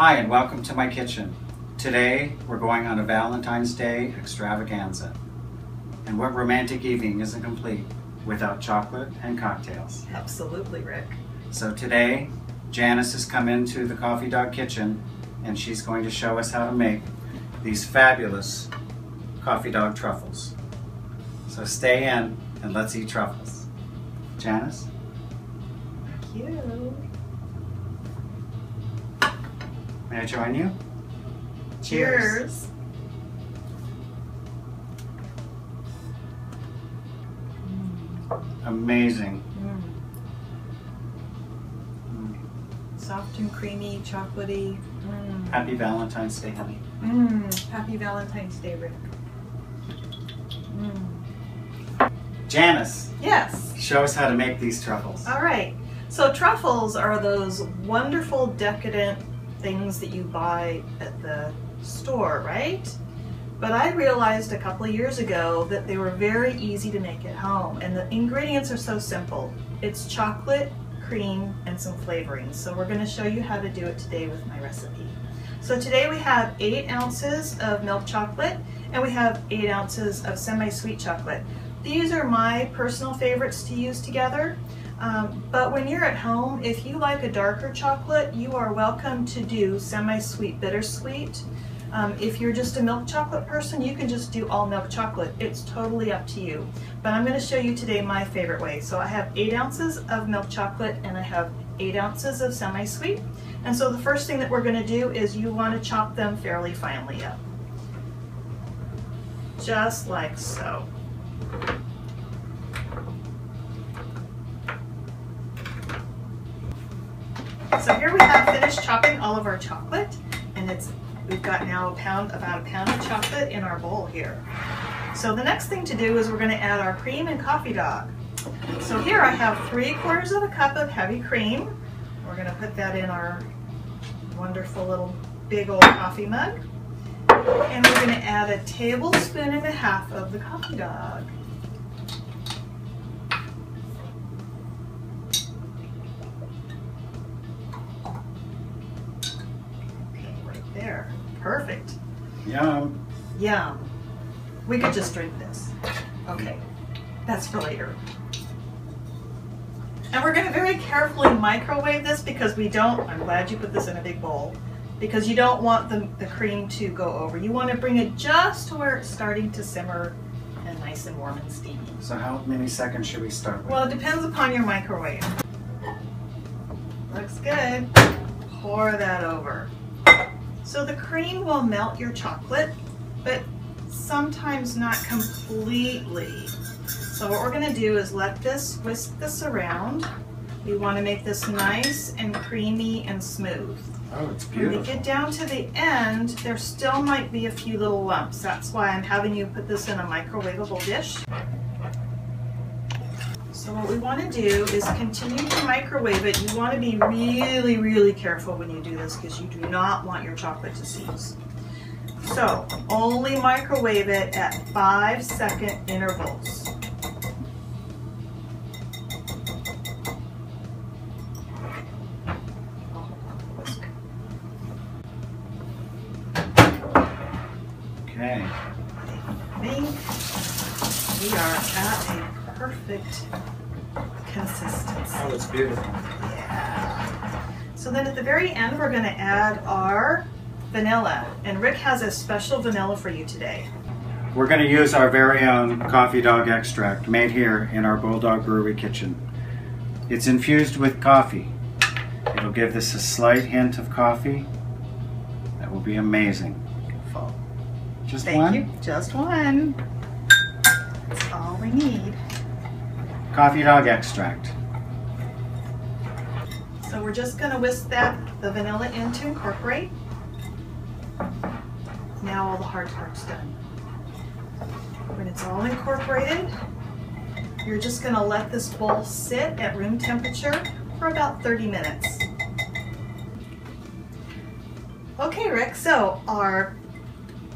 Hi and welcome to my kitchen. Today we're going on a Valentine's Day extravaganza. And what romantic evening isn't complete without chocolate and cocktails? Absolutely, Rick. So today Janice has come into the CoffeeDog kitchen and she's going to show us how to make these fabulous CoffeeDog Truffles. So stay in and let's eat truffles. Janice? Thank you. May I join you? Cheers. Amazing. Soft and creamy, chocolatey. Happy Valentine's Day, honey. Happy Valentine's Day, Rick. Janice, Yes. show us how to make these truffles. All right. So truffles are those wonderful, decadent things that you buy at the store, right? But I realized a couple of years ago that they were very easy to make at home, and the ingredients are so simple. It's chocolate, cream, and some flavorings. So we're going to show you how to do it today with my recipe. So today we have 8 ounces of milk chocolate, and we have 8 ounces of semi-sweet chocolate. These are my personal favorites to use together. But when you're at home, if you like a darker chocolate, you are welcome to do semi-sweet bittersweet. If you're just a milk chocolate person, you can just do all milk chocolate. It's totally up to you. But I'm going to show you today my favorite way. So I have 8 ounces of milk chocolate and I have 8 ounces of semi-sweet. And so the first thing that we're going to do is you want to chop them fairly finely up. Just like so. So here we have finished chopping all of our chocolate, and we've got now about a pound of chocolate in our bowl here. So the next thing to do is we're going to add our cream and CoffeeDog. So here I have 3/4 cup of heavy cream. We're going to put that in our wonderful little big old coffee mug. And we're going to add 1.5 tablespoons of the CoffeeDog. There, perfect. Yum. Yum. We could just drink this. Okay, that's for later. And we're going to very carefully microwave this because we don't, I'm glad you put this in a big bowl, because you don't want the cream to go over. You want to bring it just to where it's starting to simmer and nice and warm and steamy. So how many seconds should we start with? Well, it depends upon your microwave. Looks good. Pour that over. So the cream will melt your chocolate, but sometimes not completely. So what we're going to do is whisk this around. We want to make this nice and creamy and smooth. Oh, it's beautiful. When we get down to the end, there still might be a few little lumps. That's why I'm having you put this in a microwavable dish. So what we want to do is continue to microwave it. You want to be really, really careful when you do this because you do not want your chocolate to seize. So only microwave it at 5-second intervals. Okay. I think we are at a perfect consistency. Oh, it's beautiful. Yeah. So then at the very end, we're going to add our vanilla. And Rick has a special vanilla for you today. We're going to use our very own CoffeeDog Extract made here in our Bulldog Brewery kitchen. It's infused with coffee. It'll give this a slight hint of coffee. That will be amazing. Just one? Thank you. Just one. That's all we need. CoffeeDog Extract. So we're just going to whisk the vanilla in to incorporate. Now all the hard part's done. When it's all incorporated, you're just going to let this bowl sit at room temperature for about 30 minutes. Okay, Rick, so our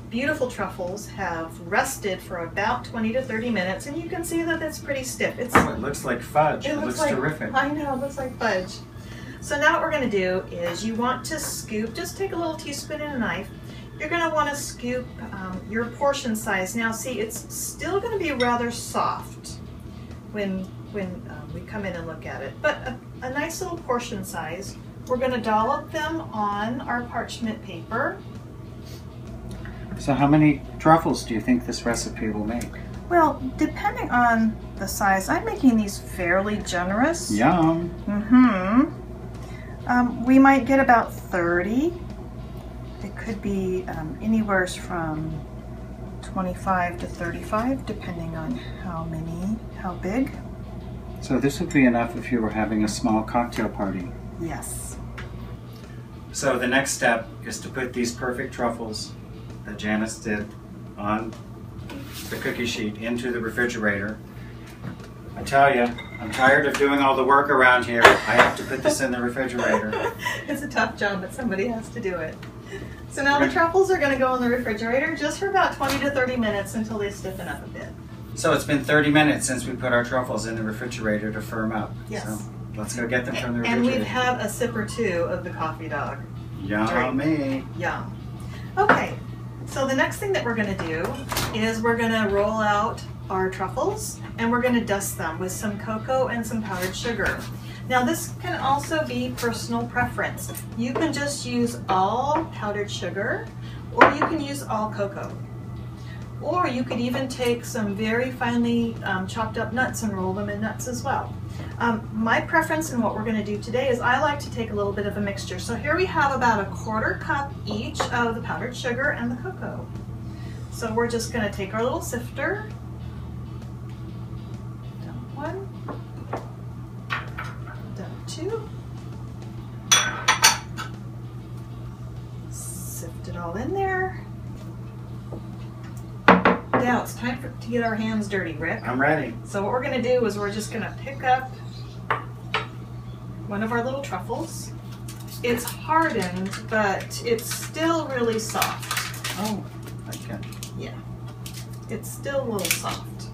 beautiful truffles have rested for about 20 to 30 minutes, and you can see that it's pretty stiff. Oh, it looks like fudge. It looks like, terrific. I know, it looks like fudge. So now what we're going to do is you want to scoop, just take a little teaspoon and a knife. You're going to want to scoop your portion size. Now see, it's still going to be rather soft when we come in and look at it, but a nice little portion size. We're going to dollop them on our parchment paper. So how many truffles do you think this recipe will make? Well, depending on the size, I'm making these fairly generous. Yum! We might get about 30. It could be anywhere from 25 to 35, depending on how big. So this would be enough if you were having a small cocktail party. Yes. So the next step is to put these perfect truffles that Janice did on the cookie sheet into the refrigerator. I tell you, I'm tired of doing all the work around here. I have to put this in the refrigerator. It's a tough job, but somebody has to do it. So now the truffles are going to go in the refrigerator just for about 20 to 30 minutes until they stiffen up a bit. So it's been 30 minutes since we put our truffles in the refrigerator to firm up. Yes. So let's go get them from the refrigerator. And we've had a sip or two of the CoffeeDog. Yummy. Yum. Okay. So the next thing that we're going to do is we're going to roll out our truffles and we're going to dust them with some cocoa and some powdered sugar. Now this can also be personal preference. You can just use all powdered sugar or you can use all cocoa. Or you could even take some very finely chopped up nuts and roll them in nuts as well. My preference and what we're going to do today is I like to take a little bit of a mixture. So here we have about a 1/4 cup each of the powdered sugar and the cocoa. So we're just going to take our little sifter, dump one, dump two, sift it all in there. Now it's time to get our hands dirty, Rick. I'm ready. So what we're going to do is we're just going to pick up one of our little truffles. It's hardened, but it's still really soft. Oh, okay. Yeah, it's still a little soft.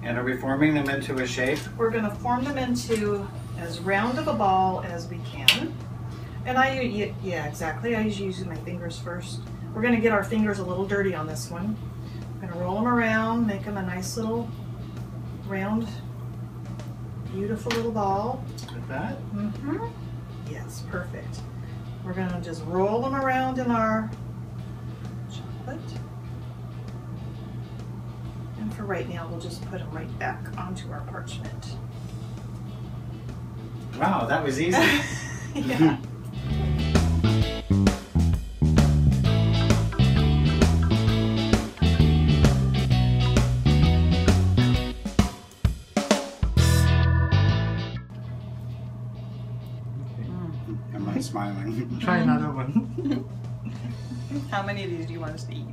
And are we forming them into a shape? We're going to form them into as round of a ball as we can. And yeah, exactly. I usually use my fingers first. We're going to get our fingers a little dirty on this one. I'm going to roll them around, make them a nice little round, beautiful little ball. Like that? Mm-hmm. Yes, perfect. We're going to just roll them around in our chocolate. And for right now, we'll just put them right back onto our parchment. Wow, that was easy. Yeah. Am I smiling? Try another one. How many of these do you want us to eat?